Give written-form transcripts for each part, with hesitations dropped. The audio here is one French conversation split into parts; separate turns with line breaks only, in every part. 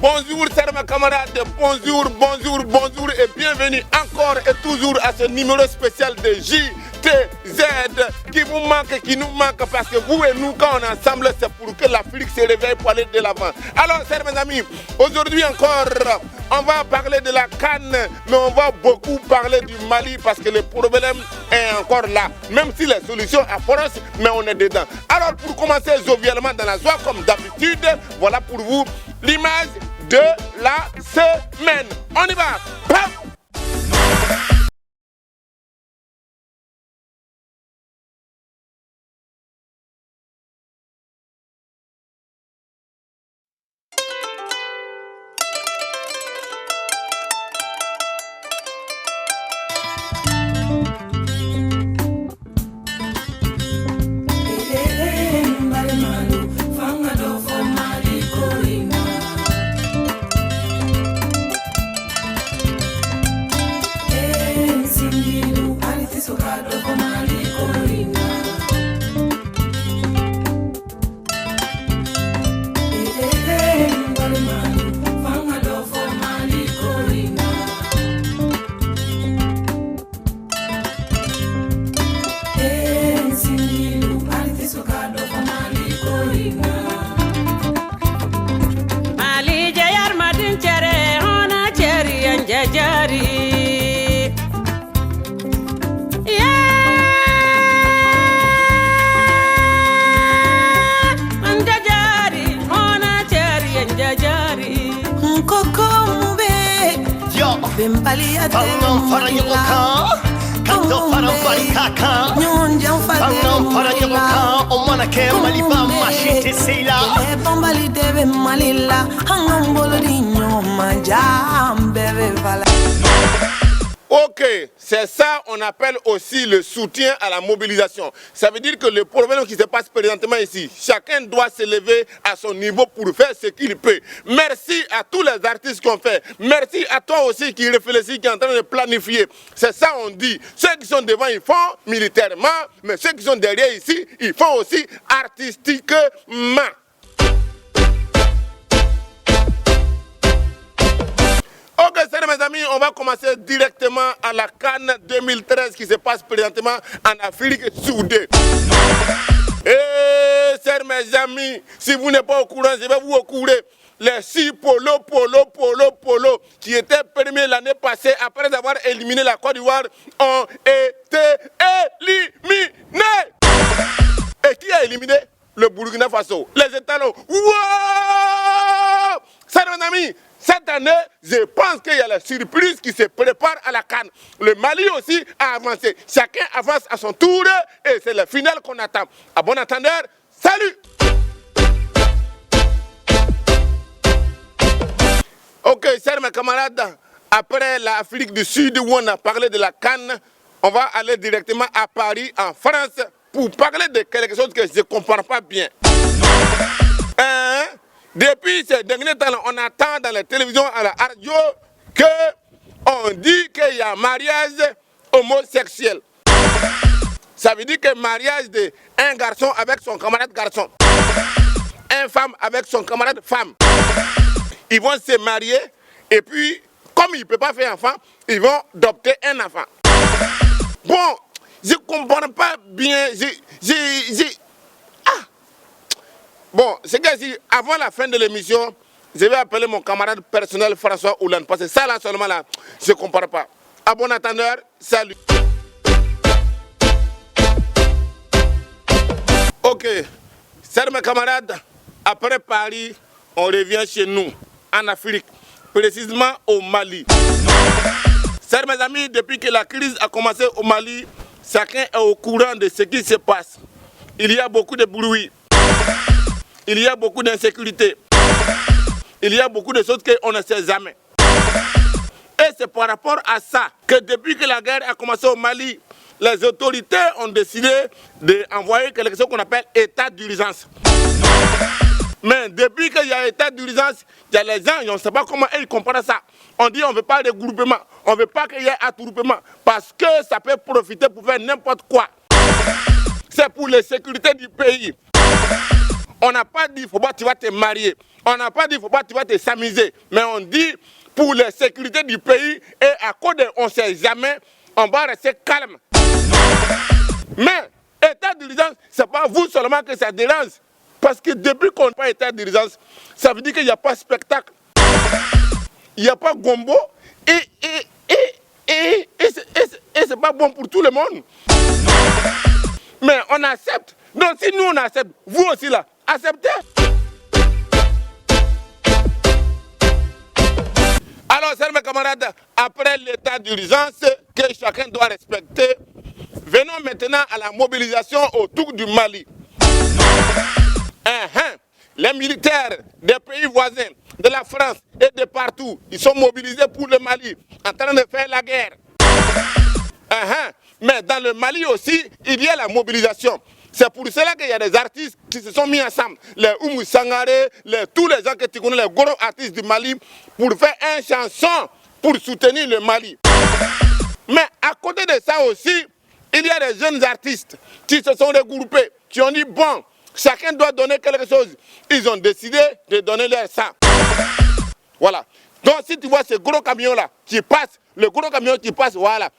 Bonjour chers mes camarades, bonjour et bienvenue encore et toujours à ce numéro spécial de JTZ qui vous manque, qui nous manque parce que vous et nous quand on est ensemble c'est pour que l'Afrique se réveille pour aller de l'avant. Alors chers mes amis, aujourd'hui encore on va parler de la Cannes mais on va beaucoup parler du Mali parce que le problème est encore là. Même si les solutions approchent mais on est dedans. Alors pour commencer jovialement dans la joie comme d'habitude, voilà pour vous l'image de la semaine. On y va. Pam. Ok, c'est ça on appelle aussi le soutien à la mobilisation. Ça veut dire que le problème qui se passe présentement ici, chacun doit se lever à son niveau pour faire ce qu'il peut. Merci à tous les artistes qui ont fait. Merci à toi aussi qui réfléchis, qui est en train de planifier. C'est ça on dit. Ceux qui sont devant, ils font militairement, mais ceux qui sont derrière ici, ils font aussi artistiquement. Ok, chers mes amis, on va commencer directement à la Cannes 2013 qui se passe présentement en Afrique Sud. Et chers mes amis, si vous n'êtes pas au courant, je vais vous au courant. Les 6 polo qui étaient premiers l'année passée après avoir éliminé la Côte d'Ivoire ont été éliminés. Et qui a éliminé? Le Burkina Faso. Les étalons. Wow! Chers mes amis, cette année, je pense qu'il y a la surprise qui se prépare à la Cannes. Le Mali aussi a avancé. Chacun avance à son tour et c'est le final qu'on attend. À bon entendeur, salut! Ok, chers mes camarades, après l'Afrique du Sud où on a parlé de la Cannes, on va aller directement à Paris, en France, pour parler de quelque chose que je ne comprends pas bien. Depuis ces derniers temps, on attend dans la télévision, à la radio, qu'on dit qu'il y a mariage homosexuel. Ça veut dire que mariage d'un garçon avec son camarade garçon, une femme avec son camarade femme. Ils vont se marier et puis, comme ils ne peuvent pas faire enfant, ils vont adopter un enfant. Bon, je ne comprends pas bien. Bon, c'est que si avant la fin de l'émission, je vais appeler mon camarade personnel François Hollande. Parce que ça là seulement là, je ne comprends pas. À bon entendeur, salut. Ok, chers mes camarades, après Paris, on revient chez nous, en Afrique, précisément au Mali. Chers mes amis, depuis que la crise a commencé au Mali, chacun est au courant de ce qui se passe. Il y a beaucoup de bruit. Il y a beaucoup d'insécurité. Il y a beaucoup de choses qu'on ne sait jamais. Et c'est par rapport à ça que depuis que la guerre a commencé au Mali, les autorités ont décidé d'envoyer quelque chose qu'on appelle état d'urgence. Mais depuis qu'il y a état d'urgence, il y a les gens, on ne sait pas comment ils comprennent ça. On dit on ne veut pas de regroupement, on ne veut pas qu'il y ait attroupement, parce que ça peut profiter pour faire n'importe quoi. C'est pour la sécurité du pays. On n'a pas dit, il ne faut pas tu vas te marier. On n'a pas dit, il ne faut pas tu vas te s'amuser. Mais on dit, pour la sécurité du pays, et à cause de on ne sait jamais, on va rester calme. Mais, état d'urgence, ce n'est pas vous seulement que ça dérange. Parce que depuis qu'on n'a pas état d'urgence, ça veut dire qu'il n'y a pas spectacle. Il n'y a pas gombo. Et c'est pas bon pour tout le monde. Mais on accepte. Donc si nous on accepte, vous aussi là, acceptez. Alors, chers mes camarades, après l'état d'urgence que chacun doit respecter, venons maintenant à la mobilisation autour du Mali. Les militaires des pays voisins, de la France et de partout, ils sont mobilisés pour le Mali, en train de faire la guerre. Mais dans le Mali aussi, il y a la mobilisation. C'est pour cela qu'il y a des artistes qui se sont mis ensemble. Les Oumou Sangaré, tous les gens que tu connais, les gros artistes du Mali, pour faire une chanson pour soutenir le Mali. Mais à côté de ça aussi, il y a des jeunes artistes qui se sont regroupés, qui ont dit, bon, chacun doit donner quelque chose. Ils ont décidé de donner leur sang. Voilà. Donc si tu vois ce gros camion-là qui passe, le gros camion qui passe, voilà.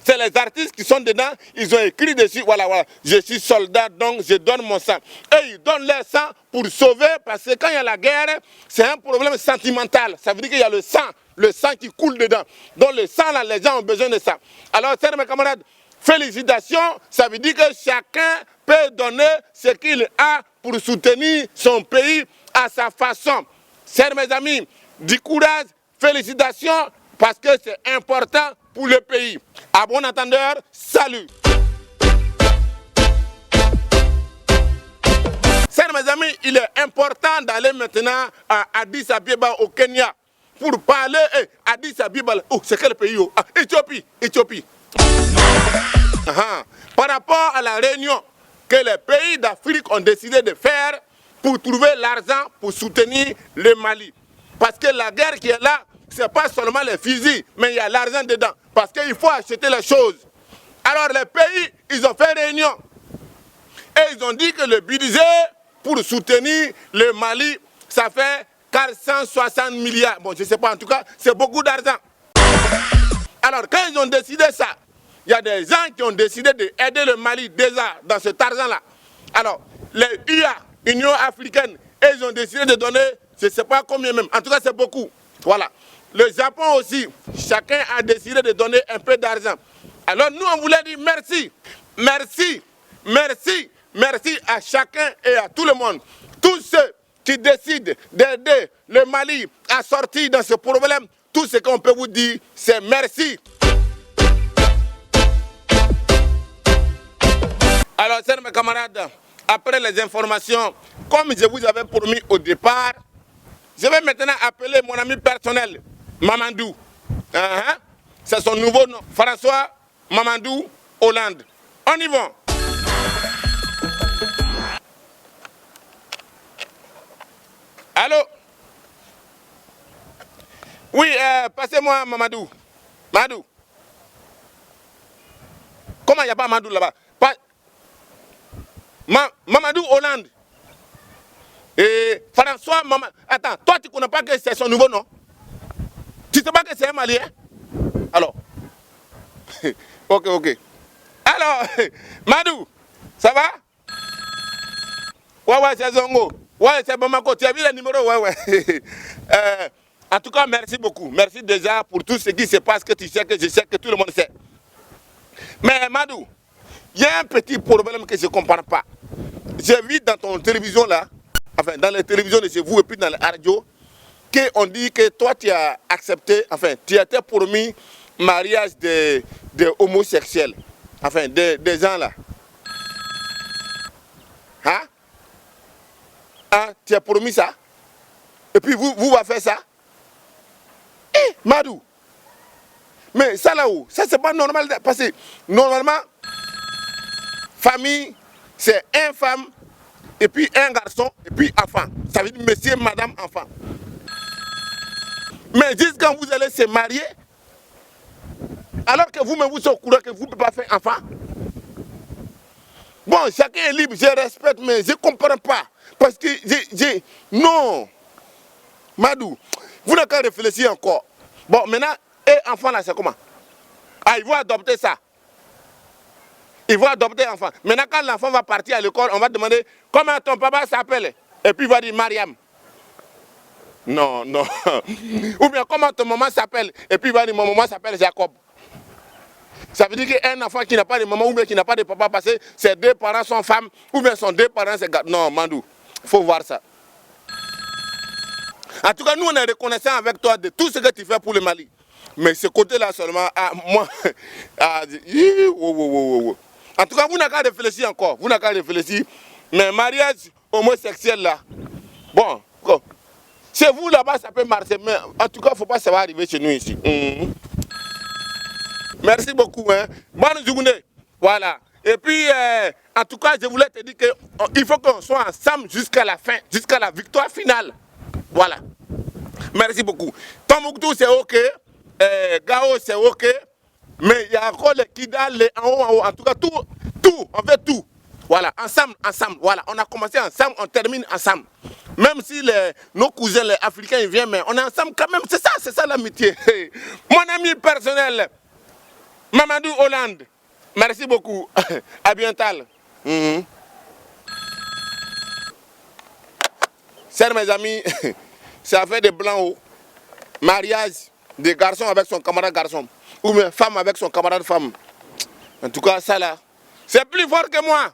C'est les artistes qui sont dedans, ils ont écrit dessus, voilà, je suis soldat, donc je donne mon sang. Et ils donnent leur sang pour sauver, parce que quand il y a la guerre, c'est un problème sentimental. Ça veut dire qu'il y a le sang qui coule dedans. Donc le sang, là, les gens ont besoin de ça. Alors, chers mes camarades, félicitations, ça veut dire que chacun peut donner ce qu'il a pour soutenir son pays à sa façon. Chers mes amis, du courage, félicitations, parce que c'est important pour le pays. À bon entendeur, salut. Chers mes amis, il est important d'aller maintenant à Addis Abeba au Kenya pour parler. Addis Abeba, oh, c'est quel pays? Éthiopie. Par rapport à la réunion que les pays d'Afrique ont décidé de faire pour trouver l'argent pour soutenir le Mali. Parce que la guerre qui est là, ce n'est pas seulement les fusils, mais il y a l'argent dedans. Parce qu'il faut acheter les choses. Alors les pays, ils ont fait réunion. Et ils ont dit que le budget pour soutenir le Mali, ça fait 460 milliards. Bon, je ne sais pas, en tout cas, c'est beaucoup d'argent. Alors quand ils ont décidé ça, il y a des gens qui ont décidé d'aider le Mali déjà dans cet argent-là. Alors, les UA, Union africaine, ils ont décidé de donner, je ne sais pas combien même, en tout cas c'est beaucoup. Voilà. Le Japon aussi, chacun a décidé de donner un peu d'argent. Alors nous, on voulait dire merci. Merci à chacun et à tout le monde. Tous ceux qui décident d'aider le Mali à sortir de ce problème, tout ce qu'on peut vous dire, c'est merci. Alors, chers mes camarades, après les informations, comme je vous avais promis au départ, je vais maintenant appeler mon ami personnel, Mamadou. C'est son nouveau nom, François Mamadou Hollande. On y va. Allô? Oui, passez-moi Mamadou. Mamadou. Comment il n'y a pas Mamadou là-bas? Mamadou Hollande. Et François Mamadou. Attends, toi tu ne connais pas que c'est son nouveau nom? Tu ne sais pas que c'est un Malien? Alors. Ok. Alors, Madou, ça va? Ouais, c'est Zongo. Ouais, c'est Bamako. Tu as vu le numéro? Ouais. En tout cas, merci beaucoup. Merci déjà pour tout ce qui se passe, que tu sais, que je sais, que tout le monde sait. Mais Madou, il y a un petit problème que je ne comprends pas. J'ai vu dans ton télévision là, enfin dans les télévisions de chez vous et puis dans la radio, qu'on dit que toi tu as accepté, enfin tu as été promis mariage de homosexuels, enfin des gens là. Tu as promis ça? Et puis vous va faire ça? Madou, mais ça là-haut, ça c'est pas normal, parce que normalement, famille, c'est une femme, et puis un garçon, et puis enfant. Ça veut dire monsieur, madame, enfant. Mais juste quand vous allez se marier, alors que vous-même vous êtes au courant que vous ne pouvez pas faire enfant, Bon, chacun est libre, je respecte, mais je ne comprends pas. Parce que non. Madou, vous n'avez qu'à réfléchir encore. Bon, maintenant, et enfant là, c'est comment? Ah, ils vont adopter ça. Ils vont adopter l'enfant. Maintenant, quand l'enfant va partir à l'école, on va demander comment ton papa s'appelle. Et puis il va dire Mariam. Non, non. Ou bien comment ton maman s'appelle. Et puis il va dire mon maman s'appelle Jacob. Ça veut dire qu'un enfant qui n'a pas de maman ou bien qui n'a pas de papa parce que ses deux parents sont femmes ou bien son deux parents c'est gars. Non, Mandou, il faut voir ça. En tout cas, nous on est reconnaissants avec toi de tout ce que tu fais pour le Mali. Mais ce côté-là seulement, moi, en tout cas, vous n'avez qu'à réfléchir encore. Vous n'avez qu'à réfléchir. Mais mariage homosexuel là, bon, chez vous là-bas ça peut marcher, mais en tout cas, il ne faut pas que ça va arriver chez nous ici. Merci beaucoup. Hein. Bonne journée. Voilà. Et puis, en tout cas, je voulais te dire qu'il faut qu'on soit ensemble jusqu'à la fin, jusqu'à la victoire finale. Voilà. Merci beaucoup. Tombouctou, c'est OK. Gao, c'est OK. Mais il y a encore les Kidal, les en haut. En tout cas, tout. On fait tout. Voilà. Ensemble. Voilà. On a commencé ensemble, on termine ensemble. Même si nos cousins, les Africains, ils viennent, mais on est ensemble quand même. C'est ça l'amitié. Mon ami personnel. Mamadou Hollande, merci beaucoup. À bientôt. Chers mes amis, ça fait des blancs hauts. Mariage des garçons avec son camarade garçon. Ou bien femme avec son camarade femme. En tout cas, ça là, c'est plus fort que moi.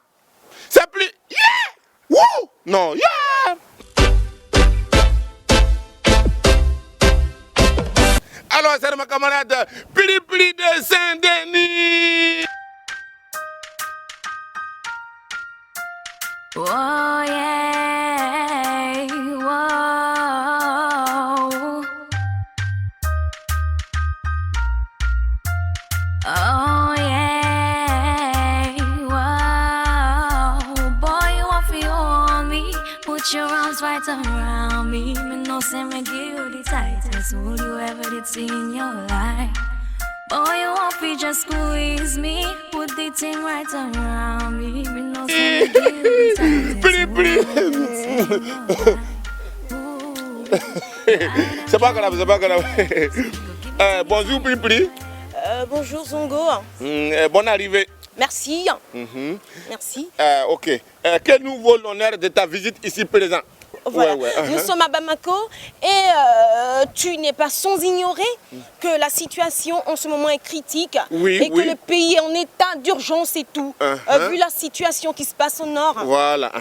C'est plus... Yeah! Woo! Non, yeah! Alors, c'est ma camarade Pili de Saint-Denis.
Oh yeah, whoa. Oh yeah, whoa. Boy, you want to hold me, put your arms right around me. Me no say me give you the tightest hold you ever did see in your life. Boy, you want to just squeeze me, put the thing right around me. Me no say me give you the tightest hold you ever did see in your life.
C'est pas grave. Bonjour Pili.
Bonjour Zongo.
Bonne arrivée.
Merci. Merci.
Ok. Quel nouveau l'honneur de ta visite ici présent?
Voilà. Nous sommes à Bamako et tu n'es pas sans ignorer que la situation en ce moment est critique et que le pays est en état d'urgence et tout. Vu la situation qui se passe au nord.
Voilà.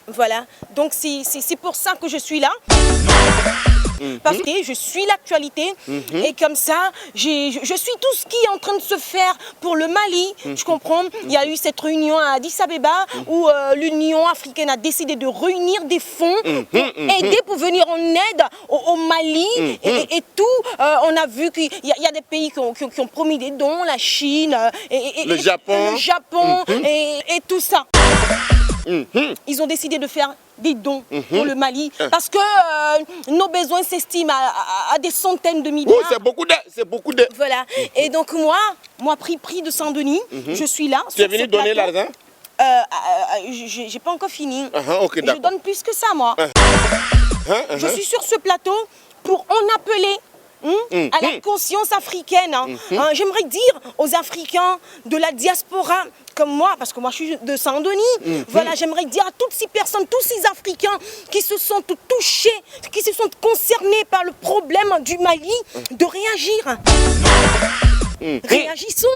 Voilà. Donc c'est pour ça que je suis là. Parce que je suis l'actualité et comme ça, je suis tout ce qui est en train de se faire pour le Mali. Tu comprends? Il y a eu cette réunion à Addis Abeba où l'Union africaine a décidé de réunir des fonds pour aider, pour venir en aide au Mali et tout. On a vu qu'il y a des pays qui ont promis des dons, la Chine,
le Japon
et tout ça. Ils ont décidé de faire des dons pour le Mali parce que nos besoins s'estiment à des centaines de milliards.
Oh, c'est beaucoup de.
Voilà. Et donc moi prix de Saint-Denis, je suis là.
Tu es venu donner l'argent?
J'ai pas encore fini.
Okay,
je donne plus que ça, moi. Je suis sur ce plateau pour en appeler à la conscience africaine. J'aimerais dire aux Africains de la diaspora, comme moi, parce que moi je suis de Saint-Denis, voilà, j'aimerais dire à toutes ces personnes, tous ces Africains qui se sentent touchés, qui se sentent concernés par le problème du Mali, de réagir. Réagissons.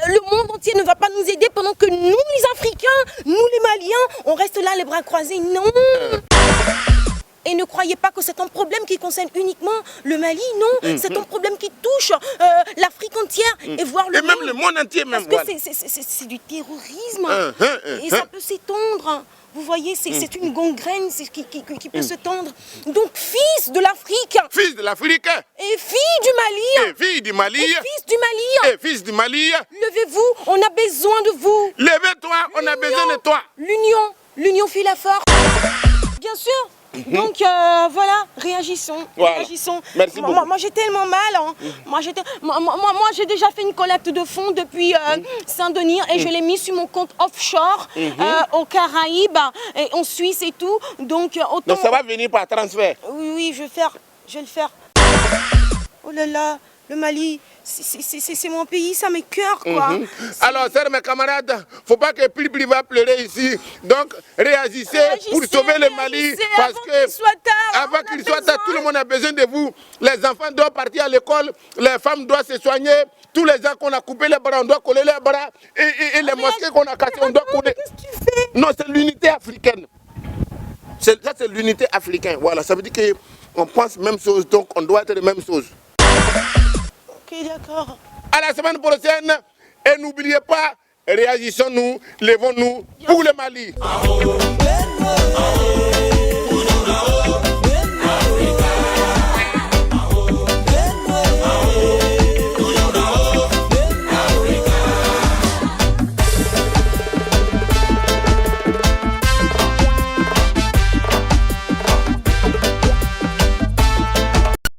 Le monde entier ne va pas nous aider pendant que nous, les Africains, nous les Maliens, on reste là les bras croisés. Non. Et ne croyez pas que c'est un problème qui concerne uniquement le Mali, non. C'est un problème qui touche l'Afrique entière et voire le monde.
Et même le monde entier même.
Parce que c'est du terrorisme. Et ça peut s'étendre. Vous voyez, c'est une gangrène qui peut se tendre. Donc, fils de l'Afrique.
Fils de l'Afrique.
Et fille du Mali.
Et fille du Mali.
Et fils du Mali.
Et fils du Mali.
Levez-vous, on a besoin de vous.
Levez-toi, on a besoin de toi.
L'union fait la force. Bien sûr. Donc voilà, réagissons.
Voilà.
Réagissons.
Merci beaucoup.
Moi j'ai tellement mal. Hein. Moi j'ai déjà fait une collecte de fonds depuis Saint-Denis et je l'ai mis sur mon compte offshore aux Caraïbes et en Suisse et tout. Donc autant.
Donc ça va venir par transfert.
Oui, je vais le faire. Oh là là, le Mali, c'est mon pays, ça m'écoeure quoi.
Alors, chers mes camarades, faut pas que Pli va pleurer ici. Donc, réagissez pour sauver le Mali. Parce que avant qu'il soit tard, tout le monde a besoin de vous. Les enfants doivent partir à l'école, les femmes doivent se soigner. Tous les gens qu'on a coupé les bras, on doit coller les bras. Et les mosquées qu'on a cassées, on doit coller.
Qu'est-ce que tu fais?
Non, c'est l'unité africaine. Ça, c'est l'unité africaine. Voilà, ça veut dire qu'on pense même chose, donc on doit être la même chose.
Ok, d'accord.
À la semaine prochaine, et n'oubliez pas, réagissons-nous, levons-nous pour le Mali.